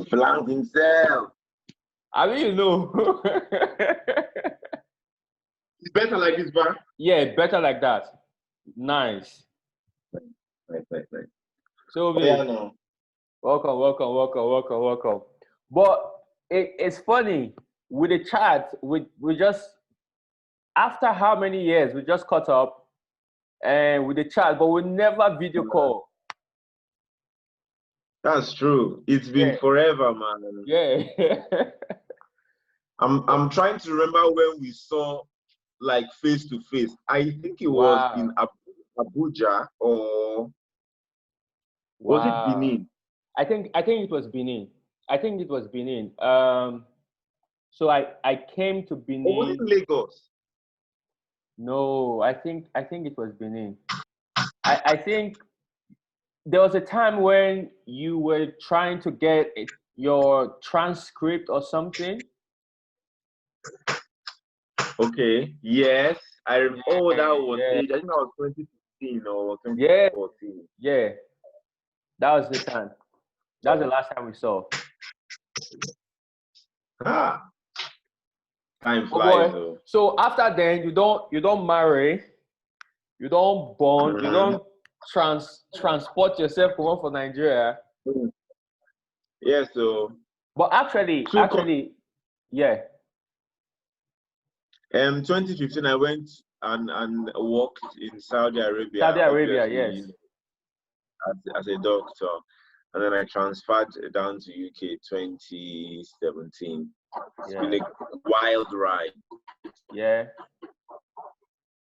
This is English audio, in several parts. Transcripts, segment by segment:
Flank himself. I mean, you know. It's better like this, man. Yeah, better like that. Nice. Right. So, Yeah, no. welcome. But it's funny with the chat. We just after how many years we just caught up and with the chat, but we never video call. That's true. It's been forever, man. Yeah. I'm trying to remember when we saw like face to face. I think it was in Abuja or was it Benin? I think it was Benin. So I came to Benin. Or was it Lagos? No, I think it was Benin. I think there was a time when you were trying to get your transcript or something. Okay. Yes. I remember. Oh, that was I think that was 2015 or 2014. Yeah. That was the time. That was the last time we saw. Time flies though. So after then, you don't marry, you don't born, you don't transport yourself from Nigeria. Yeah, so. But actually, yeah. 2015, I went and worked in Saudi Arabia. Saudi Arabia, yes. As a doctor, and then I transferred down to UK 2017. It's been a wild ride. Yeah.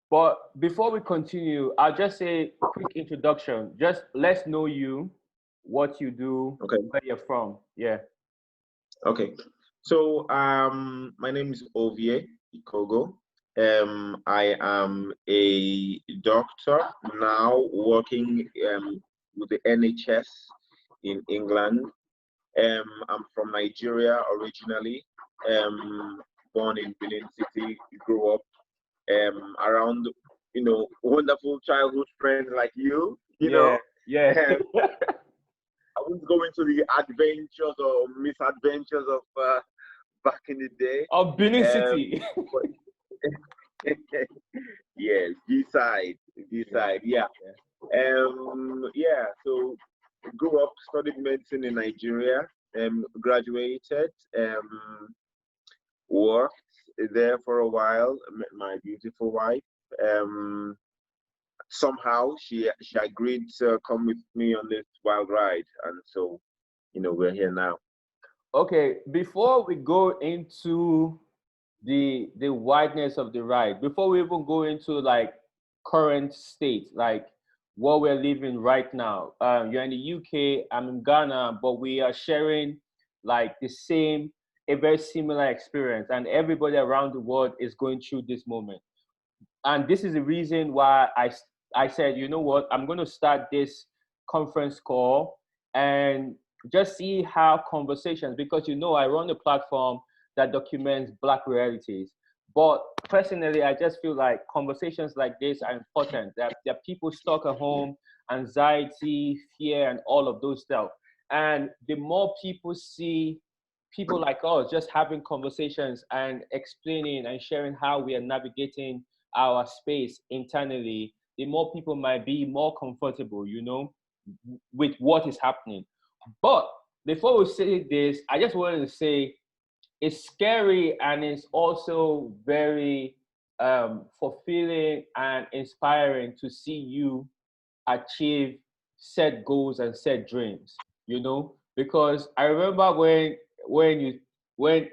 But before we continue, I'll just say a quick introduction. Just let's know you, what you do, where you're from. Yeah. Okay. So my name is Ovie Ikogho. I am a doctor now working with the NHS in England. I'm from Nigeria originally. Born in Benin City, grew up around, wonderful childhood friends like you. Yeah. I won't go into the adventures or misadventures of back in the day. Of Benin City. Yes, B-side, yeah. So grew up, studied medicine in Nigeria, graduated, worked there for a while, met my beautiful wife. Somehow she agreed to come with me on this wild ride, and so we're here now. Okay, before we go into the wideness of the ride, before we even go into like current state, like what we're living right now, you're in the UK, I'm in Ghana, but we are sharing like a very similar experience, and everybody around the world is going through this moment. And this is the reason why I said, you know what, I'm going to start this conference call and just see how conversations, because I run a platform that documents Black realities. But personally, I just feel like conversations like this are important. There are people stuck at home, anxiety, fear, and all of those stuff. And the more people see people like us just having conversations and explaining and sharing how we are navigating our space internally, the more people might be more comfortable, with what is happening. But before we say this, I just wanted to say it's scary and it's also very fulfilling and inspiring to see you achieve set goals and set dreams, because I remember when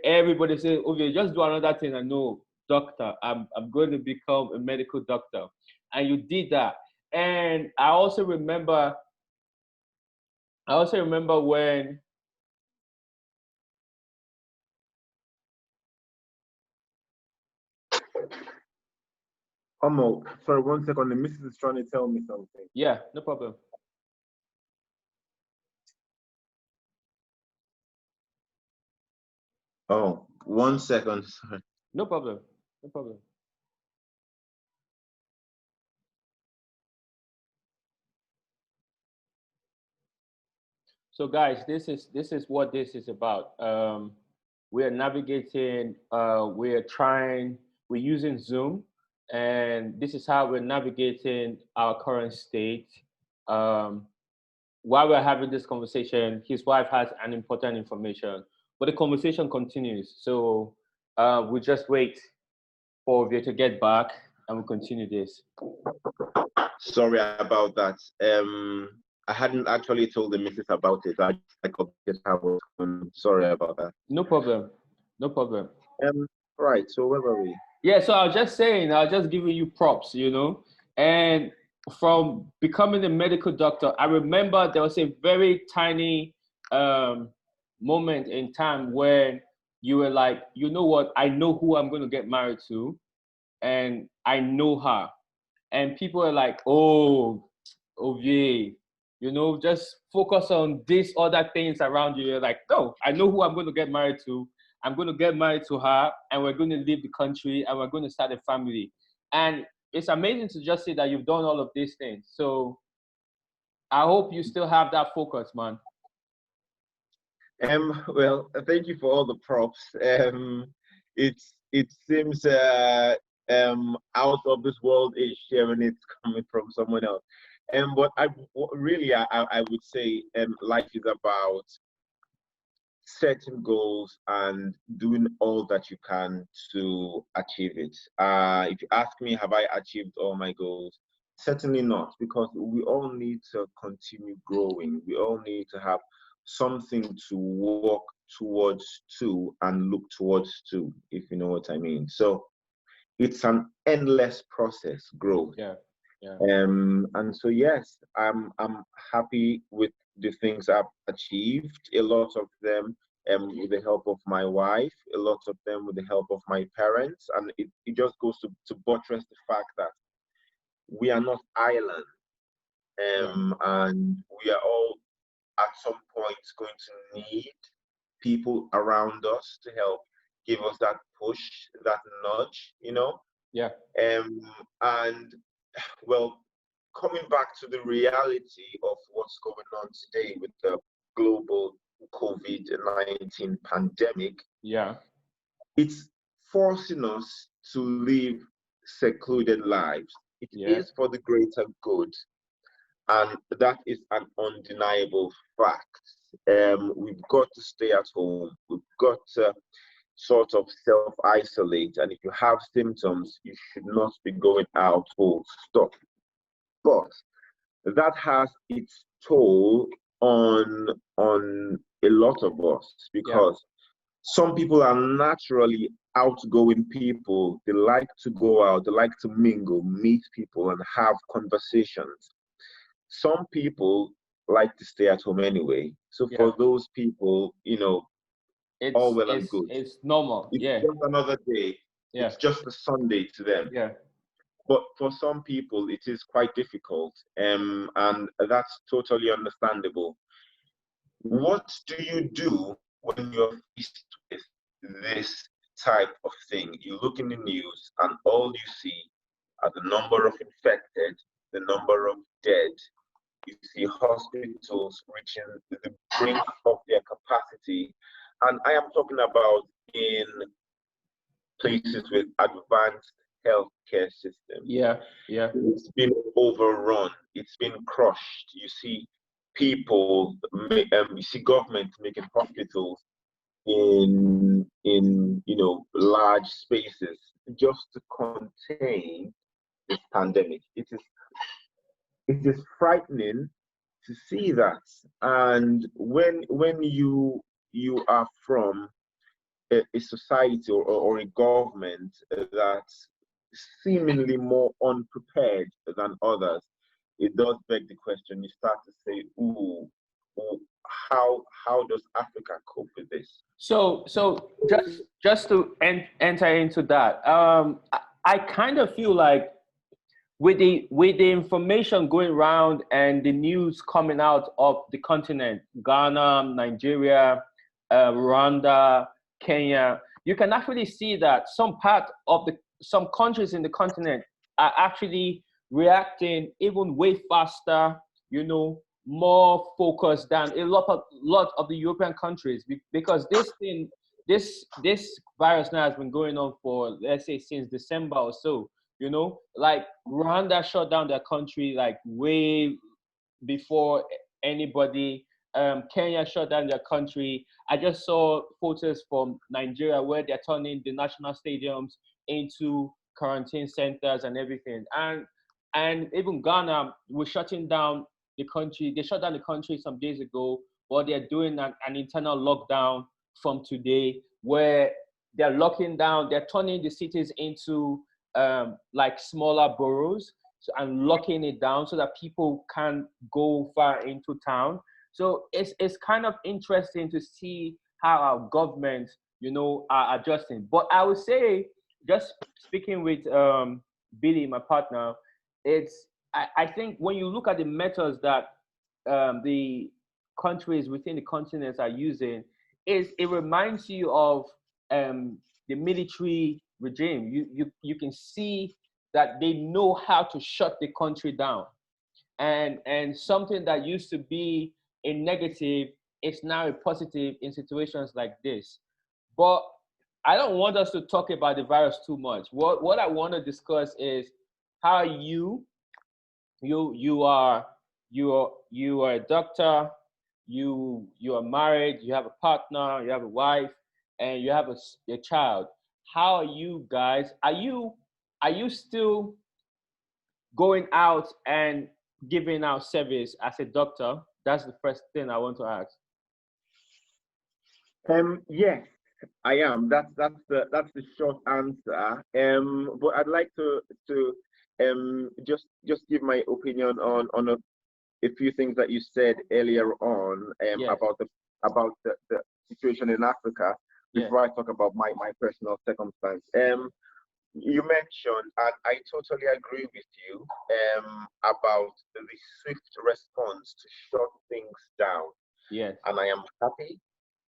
everybody said, okay, just do another thing. I know, doctor, I'm going to become a medical doctor. And you did that. And I also remember when sorry, 1 second. The missus is trying to tell me something. Yeah, no problem. Oh, 1 second. Sorry. No problem. So guys, this is what this is about. We are navigating. We're using Zoom, and this is how we're navigating our current state. Um, while we're having this conversation, his wife has an important information, but the conversation continues. So we just wait for Ovie to get back, and we continue this. Sorry about that. I hadn't actually told the missus about it. I just like updated how. Sorry about that. No problem. No problem. Right. So where were we? Yeah, so I was just saying, I was just giving you props, and from becoming a medical doctor, I remember there was a very tiny moment in time when you were like, you know what, I know who I'm going to get married to, and I know her. And people are like, oh, Ovie, just focus on these other things around you. You're like, no, I know who I'm going to get married to. I'm going to get married to her, and we're going to leave the country, and we're going to start a family. And it's amazing to just see that you've done all of these things. So I hope you still have that focus, man. Well, thank you for all the props. It seems out of this world is sharing it's coming from someone else. But I would say life is about setting goals and doing all that you can to achieve it. If you ask me, have I achieved all my goals? Certainly not, because we all need to continue growing. We all need to have something to walk towards to and look towards to, if you know what I mean. So it's an endless process, growth. Yeah. Yeah. And so yes, I'm happy with the things I've achieved. A lot of them with the help of my wife, a lot of them with the help of my parents, and it just goes to buttress the fact that we are not island, and we are all at some point going to need people around us to help give us that push, that nudge. Yeah. And well, coming back to the reality of what's going on today with the global COVID-19 pandemic, Yeah. it's forcing us to live secluded lives. It is for the greater good, and that is an undeniable fact. We've got to stay at home. We've got to sort of self-isolate, and if you have symptoms, you should not be going out full stop. But that has its toll on a lot of us, because some people are naturally outgoing people. They like to go out, they like to mingle, meet people, and have conversations. Some people like to stay at home anyway. So for those people, it's all well and good. It's normal. It's just another day. It's just a Sunday to them. Yeah. But for some people, it is quite difficult, and that's totally understandable. What do you do when you're faced with this type of thing? You look in the news, and all you see are the number of infected, the number of dead. You see hospitals reaching the brink of their capacity. And I am talking about in places with advanced healthcare systems. Yeah. It's been overrun. It's been crushed. You see people, you see government making hospitals in large spaces just to contain this pandemic. It is frightening to see that. And when you are from a society or a government that's seemingly more unprepared than others, it does beg the question. You start to say, ooh, how does Africa cope with this? So just to enter into that, I kind of feel like with the information going around and the news coming out of the continent, Ghana, Nigeria, Rwanda, Kenya, you can actually see that some countries in the continent are actually reacting even way faster, more focused than a lot of the European countries, because this virus now has been going on for, let's say, since December or so. You know, like Rwanda shut down their country like way before anybody. Kenya shut down their country. I just saw photos from Nigeria where they're turning the national stadiums into quarantine centers and everything. And even Ghana was shutting down the country. They shut down the country some days ago, but they're doing an internal lockdown from today where they're locking down, they're turning the cities into like smaller boroughs, and locking it down so that people can't go far into town. So it's kind of interesting to see how our government, you know, are adjusting. But I would say, just speaking with Billy, my partner, I think when you look at the methods that the countries within the continents are using, it reminds you of the military regime. You can see that they know how to shut the country down, and something that used to be a negative is now a positive in situations like this. But I don't want us to talk about the virus too much. What I want to discuss is how you you are a doctor, you are married, you have a partner, you have a wife, and you have a child. How are you guys? Are you still going out and giving out service as a doctor? That's the first thing I want to ask. Yes, I am. That's the short answer. But I'd like to just give my opinion on a few things that you said earlier on Yes. about the situation in Africa Yes. before I talk about my personal circumstance. You mentioned, and I totally agree with you, about the swift response to shut things down. Yes. And I am happy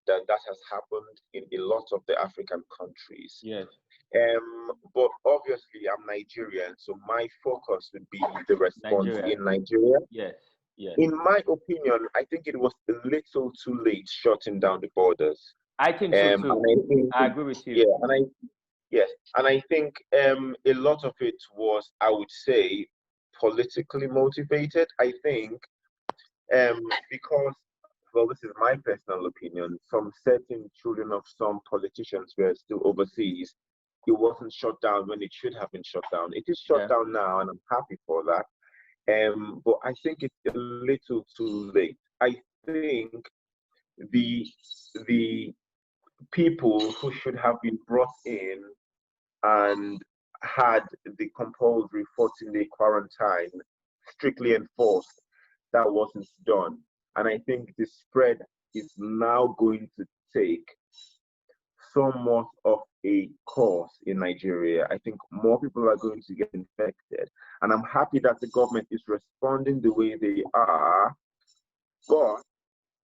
that that has happened in a lot of the African countries. Yes. But obviously, I'm Nigerian, so my focus would be the response Nigeria. in Nigeria. Yes. Yes. In my opinion, I think it was a little too late shutting down the borders. I think so too. I agree with you. Yeah, yes, and I think a lot of it was, I would say, politically motivated. I think because, well, this is my personal opinion, some certain children of some politicians were still overseas. It wasn't shut down when it should have been shut down. It is shut down now, and I'm happy for that. But I think it's a little too late. I think the the people who should have been brought in and had the compulsory 14-day quarantine strictly enforced, that wasn't done. And I think the spread is now going to take somewhat of a course in Nigeria. I think more people are going to get infected. And I'm happy that the government is responding the way they are. But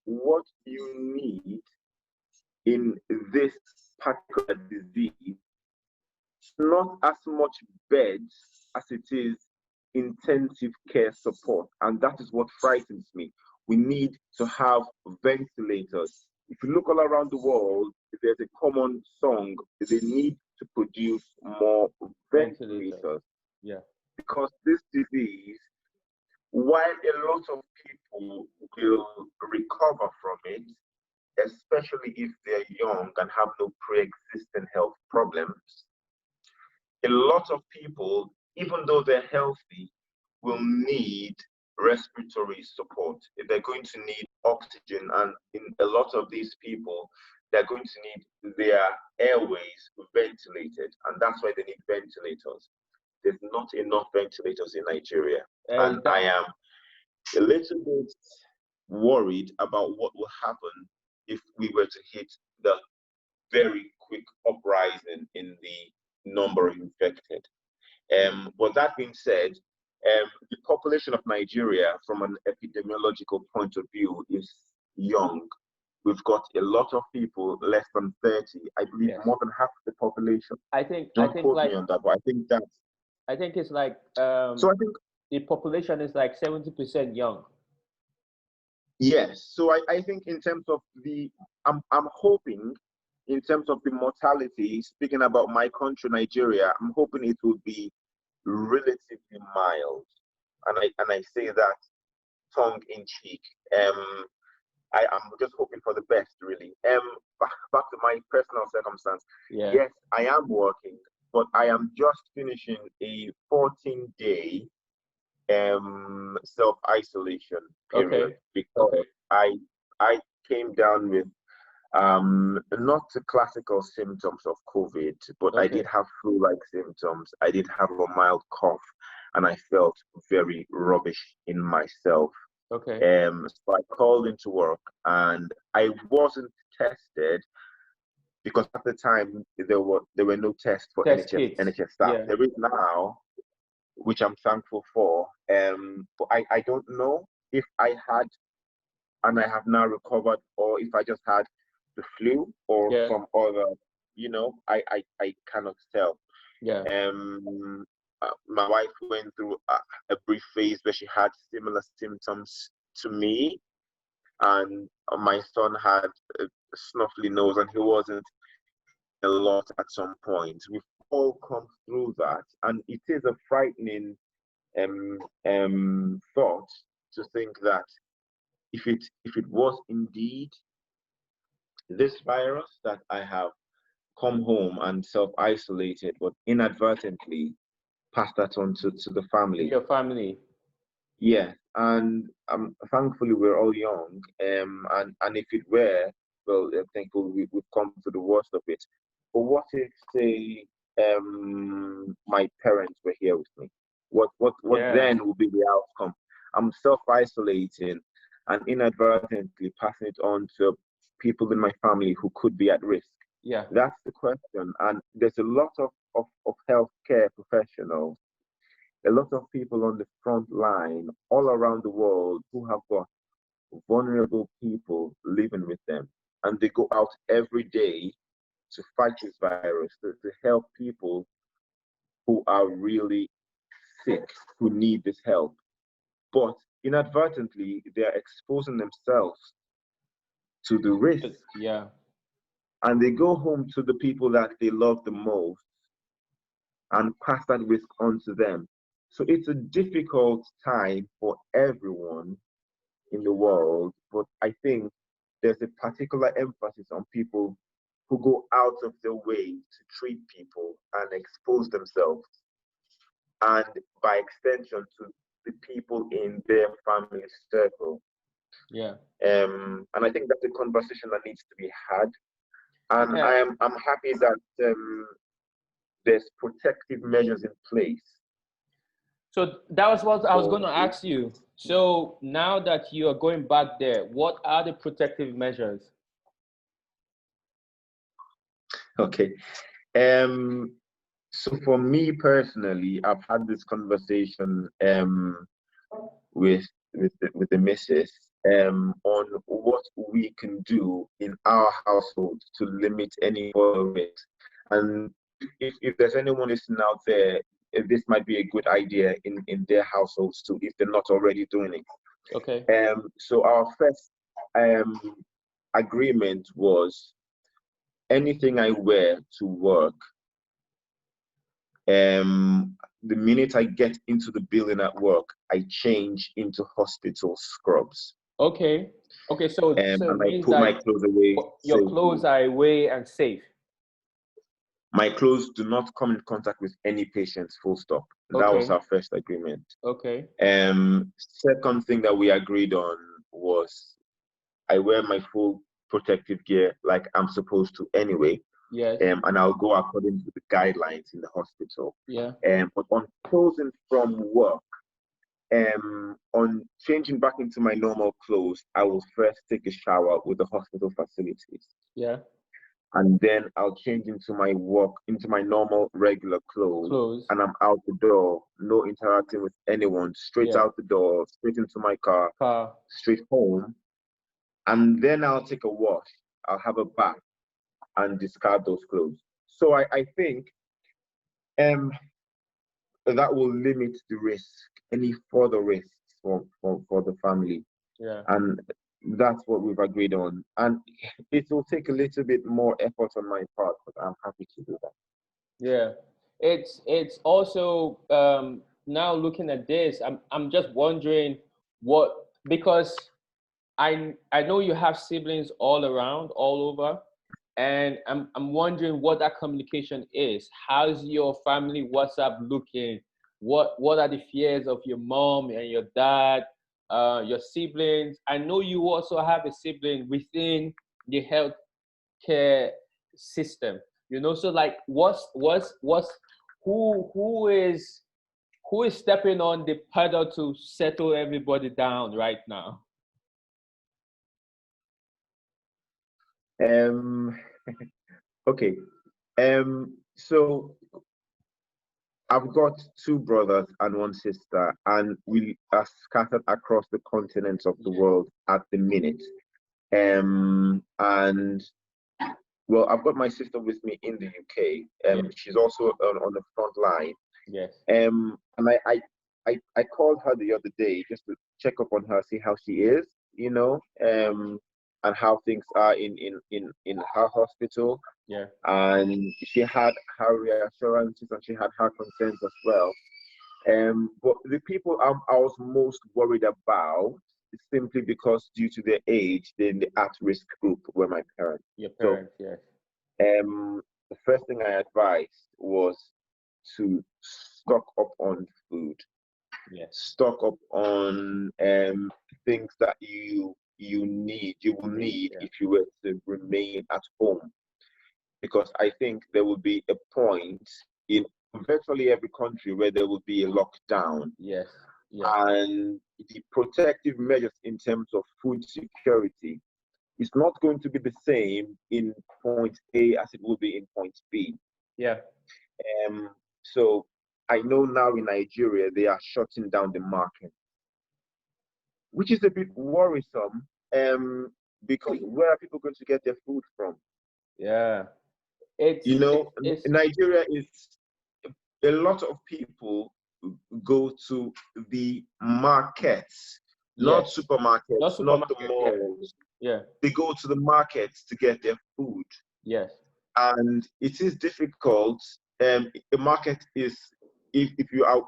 what you need in this particular disease, not as much beds as it is intensive care support. And that is what frightens me. We need to have ventilators. If you look all around the world, there's a common song. They need to produce more ventilators. Yeah. Because this disease, while a lot of people will recover from it, especially if they're young and have no pre-existing health problems, a lot of people, even though they're healthy, will need respiratory support. They're going to need oxygen, and in a lot of these people, they're going to need their airways ventilated, and that's why they need ventilators. There's not enough ventilators in Nigeria, and I am a little bit worried about what will happen if we were to hit the very quick uprising in the number of infected. But that being said, the population of Nigeria from an epidemiological point of view is young. We've got a lot of people less than 30. I believe more than half the population. Don't quote me on that, but I think that's. I think it's like so I think the population is like 70% young. Yes. So I think in terms of I'm hoping in terms of the mortality, speaking about my country, Nigeria, I'm hoping it will be relatively mild. And I say that tongue in cheek. Um, I'm just hoping for the best, really. Back to my personal circumstance. Yeah. Yes, I am working, but I am just finishing a 14-day self-isolation period Okay. because Okay. I came down with not the classical symptoms of COVID, but I did Okay. have flu-like symptoms. I did have a mild cough, and I felt very rubbish in myself. Okay. So I called into work, and I wasn't tested because at the time there were no tests for Test kits. NHS staff. Yeah. There is now, which I'm thankful for. But I don't know if I had and I have now recovered, or if I just had the flu or Yeah. some other, I cannot tell. Yeah. My wife went through a brief phase where she had similar symptoms to me, and my son had a snuffly nose, and he wasn't a lot at some point. We've all come through that, and it is a frightening thought to think that if it was indeed this virus that I have come home and self-isolated, but inadvertently passed that on to the family. Your family. Yeah, and thankfully we're all young, and if it were, well, I think we've come to the worst of it. But what if, say, my parents were here with me? What Yeah. then would be the outcome? I'm self-isolating and inadvertently passing it on to people in my family who could be at risk. Yeah. That's the question, and there's a lot of healthcare professionals, a lot of people on the front line all around the world who have got vulnerable people living with them. And they go out every day to fight this virus, to help people who are really sick, who need this help. But inadvertently, they are exposing themselves to the risk. Yeah. And they go home to the people that they love the most and pass that risk on to them. So it's a difficult time for everyone in the world, but I think there's a particular emphasis on people who go out of their way to treat people and expose themselves, and by extension to the people in their family circle. Yeah. And I think that's a conversation that needs to be had. And Yeah. I'm happy that there's protective measures in place. So that was what I was going For to ask you. So now that you are going back there, what are the protective measures? okay. Um, so for me personally, I've had this conversation with the missus on what we can do in our household to limit any further risk. And if there's anyone listening out there, this might be a good idea in their households too, if they're not already doing it. Okay. So our first agreement was anything I wear to work, the minute I get into the building at work, I change into hospital scrubs. Okay. Okay. So it And I means put my that clothes away your clothes safely. are away and safe. My clothes do not come in contact with any patients, full stop. That was Okay. our first agreement. Okay. Second thing that we agreed on was I wear my full protective gear like I'm supposed to anyway. Yes. And I'll go according to the guidelines in the hospital. Yeah. But on closing from work, on changing back into my normal clothes, I will first take a shower with the hospital facilities. Yeah. And then I'll change into my normal regular clothes, Clothes. and I'm out the door, no interacting with anyone, straight Yeah. out the door, straight into my car, Car. straight home. And then I'll take a wash, I'll have a bath and discard those clothes. So I think that will limit the risk, any further risks for the family. Yeah. And that's what we've agreed on. And it will take a little bit more effort on my part, but I'm happy to do that. Yeah, it's also now looking at this, I'm just wondering what, because I know you have siblings all around, all over, and I'm wondering what that communication is. How's your family WhatsApp looking? What are the fears of your mom and your dad, your siblings? I know you also have a sibling within the healthcare system, you know. So like, who is stepping on the pedal to settle everybody down right now? Okay. So I've got two brothers and one sister, and we are scattered across the continents of the world at the minute. And well, I've got my sister with me in the UK. She's also on the front line. Yes. And I called her the other day just to check up on her, see how she is, you know, and how things are in her hospital. Yeah. And she had her reassurances and she had her concerns as well. But the people I was most worried about is simply because due to their age, they're in the at-risk group were my parents. Your parents, so, yes. The first thing I advised was to stock up on food. Yes. Stock up on things that you will need if you were to remain at home. Because I think there will be a point in virtually every country where there will be a lockdown. Yes. Yes. And the protective measures in terms of food security is not going to be the same in point A as it will be in point B. Yeah. So I know now in Nigeria they are shutting down the market, which is a bit worrisome. Because where are people going to get their food from? Yeah. Nigeria is, a lot of people go to the markets, not supermarkets, not the malls. Yeah. They go to the markets to get their food. Yes. And it is difficult. The market is, if you are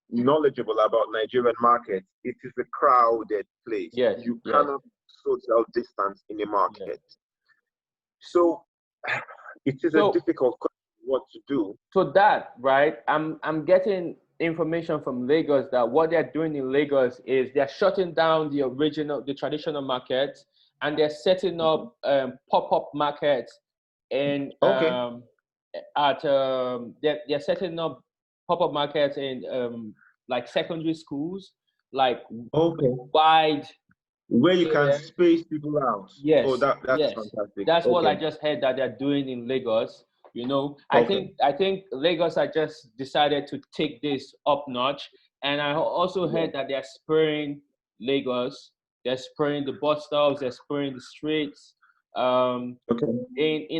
knowledgeable about Nigerian markets, it is a crowded place. Yes. You cannot social distance in a market. Yes. So it is a difficult question what to do. So that, right, I'm getting information from Lagos that what they're doing in Lagos is they're shutting down the traditional markets, and they're setting up pop-up markets they're setting up pop-up markets in like secondary schools, like wide, where you can space people out. Yes. Oh, that's fantastic. That's what I just heard that they're doing in Lagos. You know, I think Lagos had just decided to take this up notch, and I also heard that they're spraying Lagos. They're spraying the bus stops. They're spraying the streets. In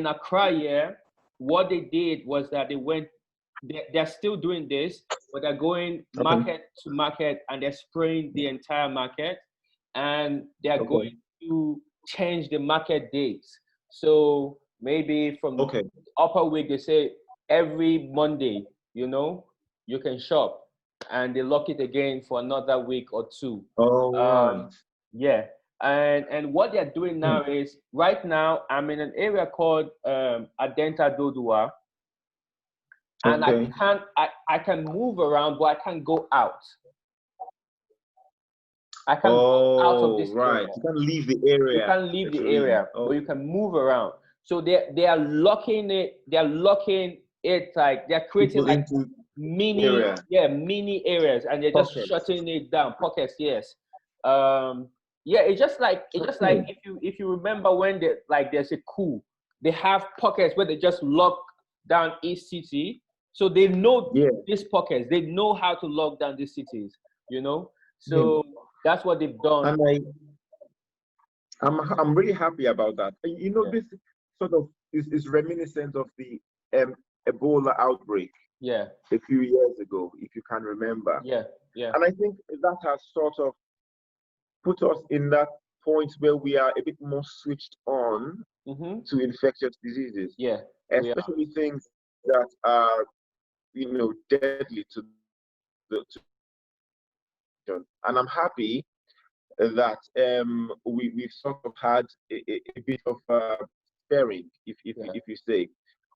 Accra, what they did was that they went. They're still doing this, but they're going market to market, and they're spraying the entire market, and they're going to change the market dates. So maybe from upper week, they say every Monday, you know, you can shop, and they lock it again for another week or two. Yeah. And what they're doing now is, right now, I'm in an area called Adenta Dodua. And I can move around, but I can't go out. I can't go out of this area. You can't leave the area. You can't leave the area, but you can move around. So they are locking it. They're locking it, like they're creating like mini areas, and they're just shutting it down. Pockets, yes. It's just like if you remember when there's a coup, they have pockets where they just lock down each city. So they know these pockets. They know how to lock down these cities. You know, so that's what they've done. And I'm really happy about that. You know, this sort of is reminiscent of the Ebola outbreak. Yeah. A few years ago, if you can remember. Yeah. And I think that has sort of put us in that point where we are a bit more switched on to infectious diseases. Yeah, especially things that are, deadly to and I'm happy that we've sort of had a bit of sparing, if you say,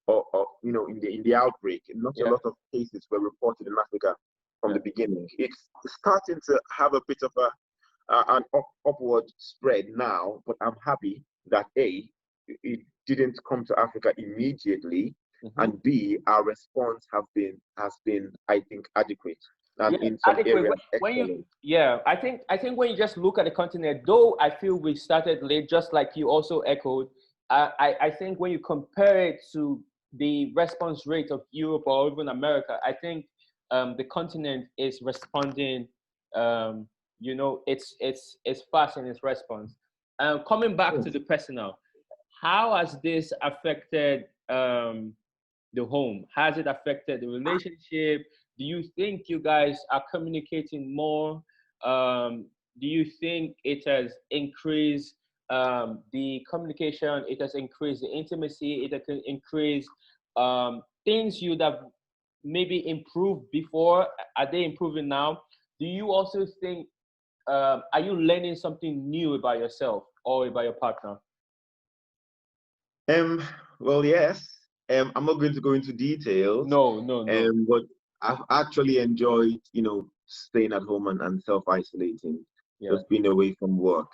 or in the outbreak. Not a lot of cases were reported in Africa from the beginning. It's starting to have a bit of an upward spread now, but I'm happy that it didn't come to Africa immediately, and B, our response has been, I think, adequate. And in some areas, I think when you just look at the continent, though I feel we started late, just like you also echoed, I think when you compare it to the response rate of Europe or even America, I think the continent is responding. It's fast in its response. Coming back to the personal, how has this affected the home? Has it affected the relationship? Do you think you guys are communicating more? Do you think it has increased the communication? It has increased the intimacy? It has increased things you'd have maybe improved before? Are they improving now? Do you also think, are you learning something new about yourself or about your partner? Well, yes. I'm not going to go into details. No. But I've actually enjoyed, staying at home and self-isolating, just being away from work.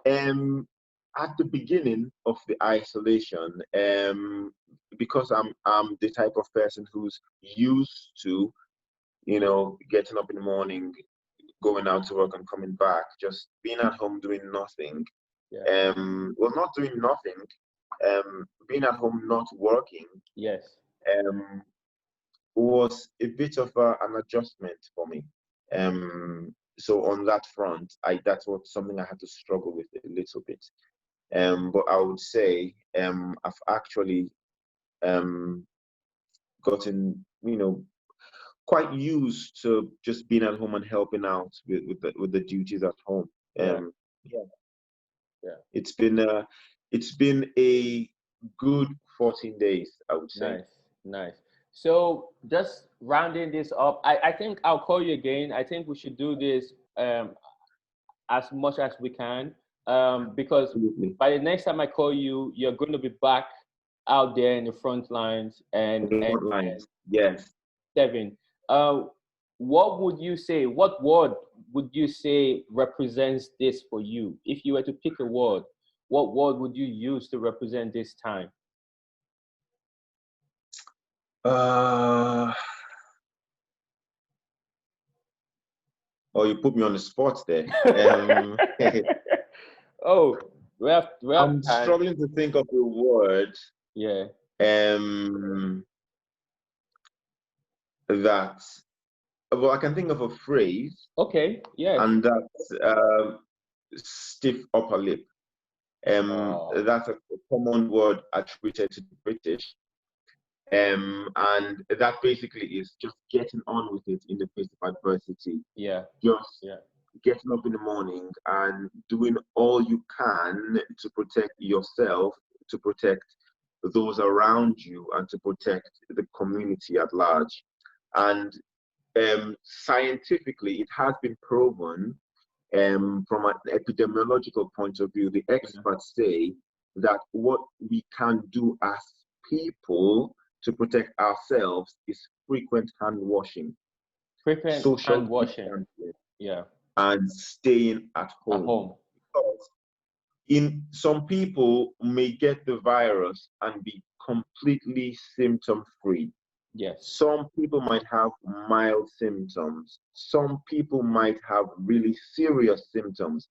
At the beginning of the isolation, because I'm the type of person who's used to, getting up in the morning, going out to work and coming back, just being at home doing nothing. Well, not doing nothing. Being at home not working. Yes. Was a bit of an adjustment for me. So on that front, that's something I had to struggle with a little bit. But I would say I've actually gotten, quite used to just being at home and helping out with the duties at home. It's been a good 14 days, I would say. Nice. So just rounding this up, I think I'll call you again. I think we should do this as much as we can, because by the next time I call you, you're going to be back out there in the front lines. Yes. Devin, what would you say? What word would you say represents this for you? If you were to pick a word, what word would you use to represent this time? Oh, you put me on the spot there. Oh, I'm struggling to think of a word. Yeah. That. Well, I can think of a phrase. Okay. Yeah. And that's stiff upper lip. That's a common word attributed to the British. And that basically is just getting on with it in the face of adversity. Just getting up in the morning and doing all you can to protect yourself, to protect those around you, and to protect the community at large. And scientifically, it has been proven from an epidemiological point of view. The experts say that what we can do as people to protect ourselves is frequent hand washing, social hand washing, and staying at home. Because some people may get the virus and be completely symptom-free. Yes. Some people might have mild symptoms. Some people might have really serious symptoms,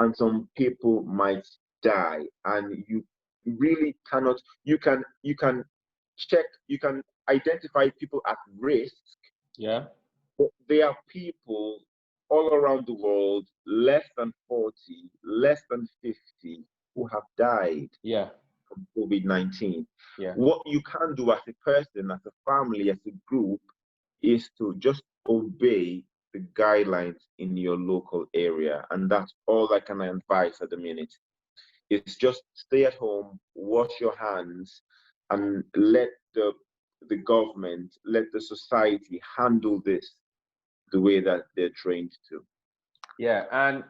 and some people might die. And you really cannot. You can check. You can identify people at risk. Yeah. But there are people all around the world, less than 40, less than 50, who have died. Yeah. From COVID-19. Yeah. What you can do as a person, as a family, as a group, is to just obey the guidelines in your local area. And that's all I can advise at the minute. It's just stay at home, wash your hands, and let the government, let the society handle this the way that they're trained to. Yeah, and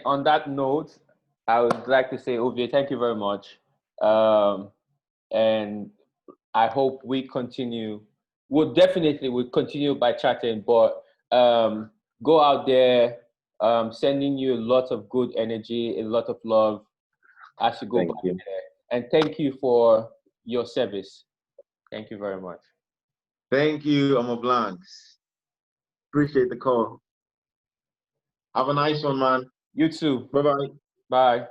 on that note, I would like to say, Ovie, thank you very much. And I hope we continue. We'll continue by chatting, but go out there, sending you a lot of good energy, a lot of love as you go back there. And thank you for your service. Thank you very much. Thank you, Omonblanks. Appreciate the call. Have a nice one, man. You too. Bye-bye. Bye.